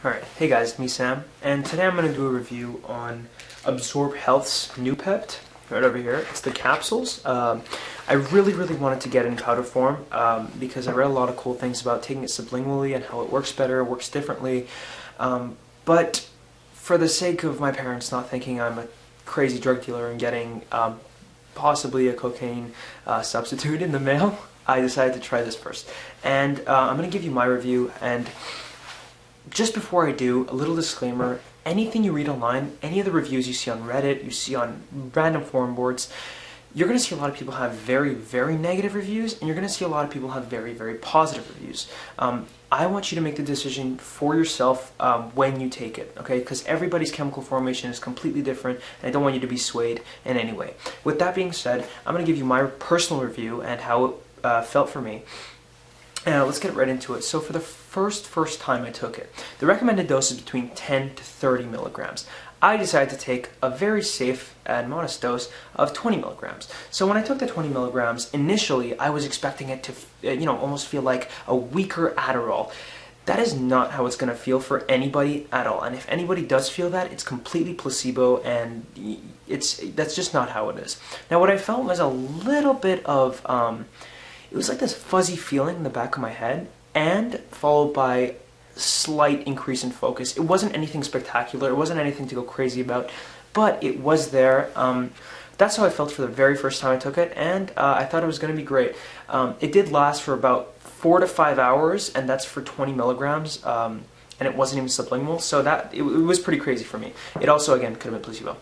Alright, hey guys, me Sam, and today I'm going to do a review on Absorb Health's Noopept, right over here. It's the capsules. I really wanted to get it in powder form because I read a lot of cool things about taking it sublingually and how it works better, works differently, but for the sake of my parents not thinking I'm a crazy drug dealer and getting possibly a cocaine substitute in the mail, I decided to try this first. And I'm going to give you my review, and just before I do, a little disclaimer: anything you read online, any of the reviews you see on Reddit, you see on random forum boards, you're going to see a lot of people have very negative reviews, and you're going to see a lot of people have very positive reviews. I want you to make the decision for yourself when you take it, okay? Because everybody's chemical formation is completely different, and I don't want you to be swayed in any way. With that being said, I'm going to give you my personal review and how it felt for me. Let's get right into it. So for the first time I took it, the recommended dose is between 10 to 30 milligrams. I decided to take a very safe and modest dose of 20 milligrams. So when I took the 20 milligrams, initially I was expecting it to, almost feel like a weaker Adderall. That is not how it's going to feel for anybody at all. And if anybody does feel that, it's completely placebo, and that's just not how it is. Now what I felt was a little bit of, it was like this fuzzy feeling in the back of my head, and followed by slight increase in focus. It wasn't anything spectacular, it wasn't anything to go crazy about, but it was there. That's how I felt for the very first time I took it, and I thought it was going to be great. It did last for about 4 to 5 hours, and that's for 20 milligrams, and it wasn't even sublingual, so it was pretty crazy for me. It also, again, could have been placebo.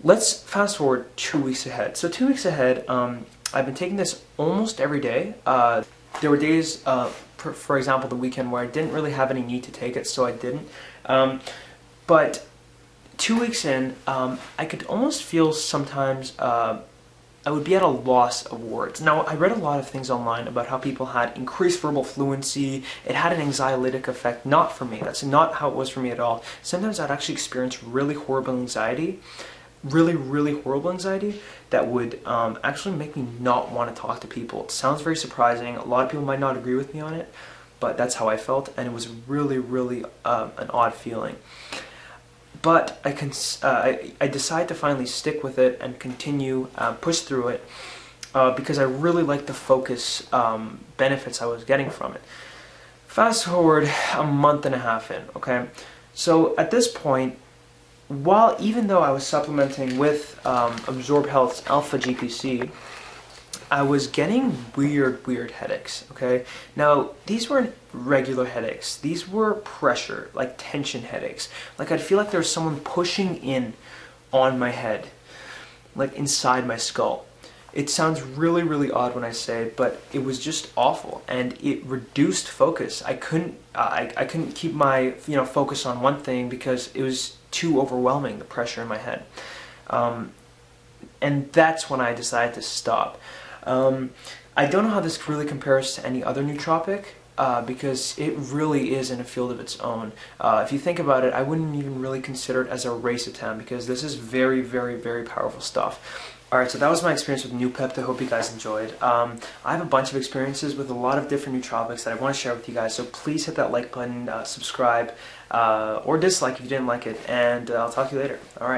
Let's fast forward 2 weeks ahead. So 2 weeks ahead, I've been taking this almost every day. There were days, for example, the weekend where I didn't really have any need to take it, so I didn't. But 2 weeks in, I could almost feel sometimes I would be at a loss of words. Now, I read a lot of things online about how people had increased verbal fluency. It had an anxiolytic effect. Not for me. That's not how it was for me at all. Sometimes I'd actually experience really horrible anxiety. Really horrible anxiety that would actually make me not want to talk to people. It sounds very surprising. A lot of people might not agree with me on it, but that's how I felt, and it was really an odd feeling. But I decided to finally stick with it and continue, push through it, because I really liked the focus benefits I was getting from it. Fast forward a month and a half in, okay? So at this point, even though I was supplementing with Absorb Health's Alpha-GPC, I was getting weird headaches, okay? Now, these weren't regular headaches. These were pressure, like tension headaches. Like I'd feel like there was someone pushing in on my head, like inside my skull. It sounds really odd when I say it, but it was just awful, and it reduced focus. I couldn't keep my focus on one thing because it was too overwhelming, the pressure in my head. And that's when I decided to stop. I don't know how this really compares to any other nootropic, because it really is in a field of its own. If you think about it, I wouldn't even really consider it as a Racetam, because this is very powerful stuff. Alright, so that was my experience with Noopept. I hope you guys enjoyed. I have a bunch of experiences with a lot of different nootropics that I want to share with you guys, so please hit that like button, subscribe, or dislike if you didn't like it, and I'll talk to you later. Alright.